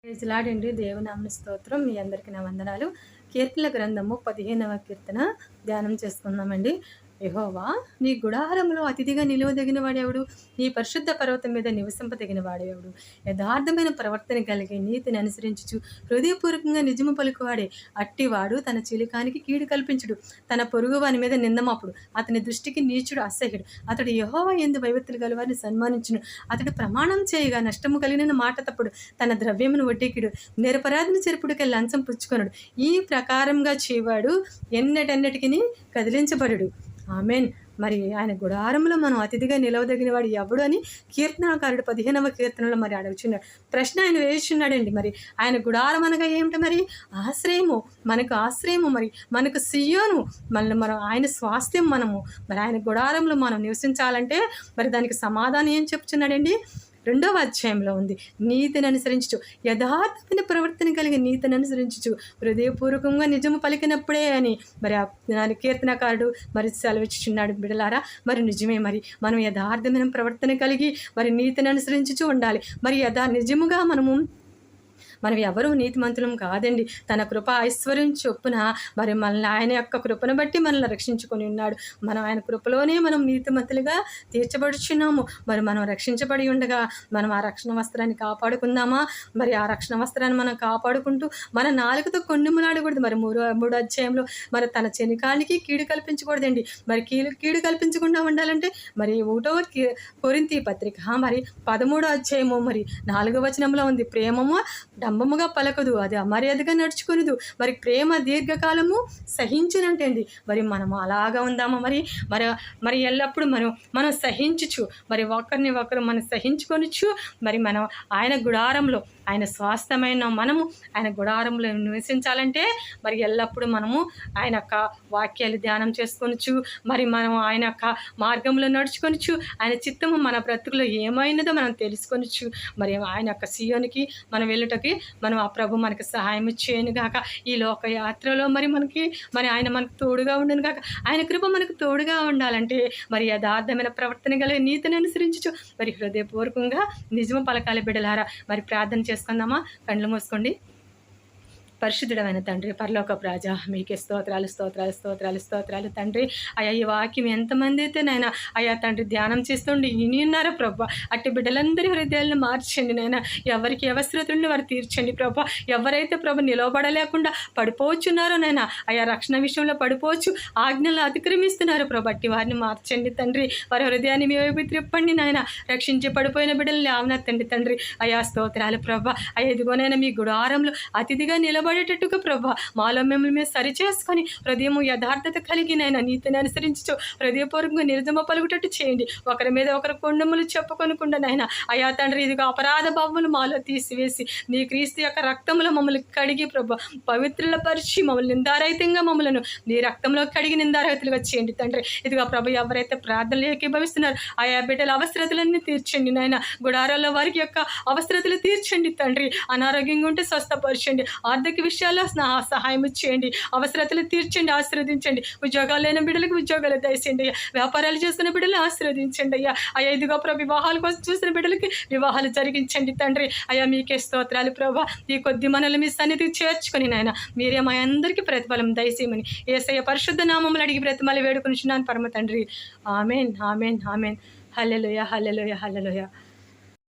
ప్రైజ్లాడండి. దేవునామన స్తోత్రం. మీ అందరికీ నా వందనాలు. కీర్తనల గ్రంథము 15వ కీర్తన ధ్యానం చేసుకుందామండి. యెహోవా, నీ గుడారంలో అతిథిగా నిలువదగిన వాడెవడు? నీ పరిశుద్ధ పర్వతం మీద నివసింపదగిన వాడెవడు? యథార్థమైన ప్రవర్తన కలిగి నీతిని అనుసరించుచు హృదయపూర్వకంగా నిజము పలుకువాడే. అట్టివాడు తన చిలికానికి కీడు కల్పించుడు, తన పొరుగు వాని మీద నిందమాపుడు. అతని దృష్టికి నీచుడు అసహ్యుడు. అతడు యెహోవా యందు భయభక్తులు గలవారిని సన్మానించును. అతడు ప్రమాణం చేయగా నష్టము కలిగిన మాట తప్పుడు. తన ద్రవ్యమును వడ్డీకిడు. నిరపరాధిని చెరుపుడికి లంచం పుచ్చుకొనడు. ఈ ప్రకారంగా చేయవాడు ఎన్నటెన్నటికి కదిలించబడుడు. ఆమెన్. మరి ఆయన గుడారంలో మనం అతిథిగా నిలవదగిన వాడు ఎవడు అని కీర్తనాకారుడు 15వ కీర్తనలో మరి అడుగుచున్నాడు. ప్రశ్న ఆయన వేస్తున్నాడండి. మరి ఆయన గుడారం అనగా ఏమిటి? మరి ఆశ్రయము, మనకు ఆశ్రయము, మరి మనకు సియోను, మనం ఆయన స్వాస్థ్యం. మరి ఆయన గుడారంలో మనం నివసించాలంటే మరి దానికి సమాధానం ఏం చెప్తున్నాడండి? 2వ అధ్యాయంలో ఉంది. నీతిని అనుసరించు, యథార్థమైన ప్రవర్తన కలిగి నీతిని అనుసరించు, హృదయపూర్వకంగా నిజము పలికినప్పుడే అని మరి కీర్తనకారుడు మరి సెలవిచ్చుచున్నాడు. బిడలారా, మరి నిజమే. మరి మనం యథార్థమైన ప్రవర్తన కలిగి మరి నీతిని అనుసరించుచు ఉండాలి. మరి నిజముగా మనం ఎవరు నీతిమంతులం కాదండి. తన కృప ఐశ్వర్యం చొప్పున మరి మనల్ని ఆయన యొక్క కృపను బట్టి మనల్ని రక్షించుకొని ఉన్నాడు. మనం ఆయన కృపలోనే మనం నీతిమంతులుగా తీర్చబడుచున్నాము. మరి మనం రక్షించబడి ఉండగా మనం ఆ రక్షణ వస్త్రాన్ని కాపాడుకుందామా? మరి ఆ రక్షణ వస్త్రాన్ని మనం కాపాడుకుంటూ మన నాలుకతో కొండెములాడకూడదు. మరి మూడో అధ్యాయంలో మరి తన చెనికానికి కీడు కల్పించకూడదండి. మరి కీడు కల్పించకుండా ఉండాలంటే మరి 1వ కొరింథీ పత్రిక మరి 13వ అధ్యాయము మరి 4వ వచనంలో ఉంది. ప్రేమము డంబముగా పలకదు, అది అమర్యాదగా నడుచుకునదు. మరి ప్రేమ దీర్ఘకాలము సహించునంటండి. మరి మనము అలాగా ఉందామా? మరి ఎల్లప్పుడూ మనం సహించుచు మరి ఒకరిని ఒకరు మనం సహించుకొనిచ్చు మరి మనం ఆయన గుడారంలో, ఆయన స్వాస్థ్యమైన మనము ఆయన గుడారంలో నివసించాలంటే మరి ఎల్లప్పుడూ మనము ఆయన యొక్క వాక్యాలు ధ్యానం చేసుకొనిచ్చు, మరి మనం ఆయన యొక్క మార్గంలో నడుచుకొనిచ్చు, ఆయన చిత్తము మన బ్రతుకులో ఏమైనదో మనం తెలుసుకొనిచ్చు. మరి ఆయన యొక్క సియోనికి మనం వెళ్ళుటకి మనం ఆ ప్రభు మనకు సహాయం చేయను గాక. ఈ లోక యాత్రలో మరి ఆయన మనకు తోడుగా ఉండను గాక. ఆయన కృప మనకు తోడుగా ఉండాలంటే మరి యథార్థమైన ప్రవర్తన గల నీతిని అనుసరించు మరి హృదయపూర్వకంగా నిజము పలకాలి. బిడలారా, మరి ప్రార్థన చేసుకుందామా? కళ్ళు మూసుకోండి. పరిశుద్ధుడమైన తండ్రి, పరలోకపు రాజా, మీకే స్తోత్రాలు స్తోత్రాలు స్తోత్రాలు స్తోత్రాలు తండ్రి. అయ్యా, ఈ వాక్యం ఎంతమంది అయితే నాయన అయ్యా తండ్రి ధ్యానం చేస్తుండి ఇని ఉన్నారో ప్రభా, అట్టి బిడ్డలందరి హృదయాలను మార్చండి నాయన. ఎవరికి అవసరతలను వారు తీర్చండి ప్రభా. ఎవరైతే ప్రభు నిలవబడలేకుండా పడిపోవచ్చున్నారో నాయన, అయ్యా రక్షణ విషయంలో పడిపోవచ్చు, ఆజ్ఞలు అతిక్రమిస్తున్నారు ప్రభు, అట్టి వారిని మార్చండి తండ్రి. వారి హృదయాన్ని మీ వైపు త్రిప్పండి నాయన. రక్షించి పడిపోయిన బిడ్డలు లేవనెత్తండి తండ్రి. అయ్యా స్తోత్రాలు ప్రభా. అయ్యా ఇదిగోనైనా మీ గుడారంలో అతిథిగా నిలబడేటట్టుగా ప్రభా మాలో మిమ్మల్ని మేము సరి చేసుకొని హృదయము యథార్థత కలిగినైనా నీతిని అనుసరించు హృదయపూర్వకంగా నిర్జమ పలుకుటట్టు చేయండి. ఒకరి మీద ఒకరు కొండములు చెప్పుకొనకుండా నాయన అయ్యా తండ్రి, ఇదిగో అపరాధ భావములు మాలో తీసివేసి నీ క్రీస్తు యొక్క రక్తంలో మమ్మల్ని కడిగి ప్రభా పవిత్రుల పరిచి మమ్మల్ని నిందారహితంగా మమ్మలను నీ రక్తంలో కడిగి నిందారహితులుగా చేయండి తండ్రి. ఇదిగో ప్రభు, ఎవరైతే ప్రార్థనలు ఏకీభవిస్తున్నారు ఆయా బిడ్డల అవసరతలన్నీ తీర్చండి నాయన. గుడారాల్లో వారికి యొక్క అవసరతలు తీర్చండి తండ్రి. అనారోగ్యంగా ఉంటే స్వస్థపరచండి. ఆర్థిక విషయాల్లో సహాయం చేయండి. అవసరతలు తీర్చండి, ఆశీర్వదించండి. ఉద్యోగాలు లేని బిడ్డలకు ఉద్యోగాలు దయచేయండి. వ్యాపారాలు చేస్తున్న బిడ్డలు ఆశీర్వదించండి అయ్యా. అయ్యా ఇదిగో ప్రభు, వివాహాల కోసం చూసిన బిడ్డలకి వివాహాలు జరిగించండి తండ్రి. అయ్యా మీకే స్తోత్రాలు ప్రభా. ఈ కొద్ది మనల్ని మీ సన్నిధికి చేర్చుకొని నాయన మీరే మా అందరికీ ప్రతిఫలం దయచేయమని యేసయ్య పరిశుద్ధ నామములు అడిగి బ్రతిమాలి వేడుకొనిచున్నాను పరమ తండ్రి. Amen amen amen. Hallelujah hallelujah హల్లెలూయా.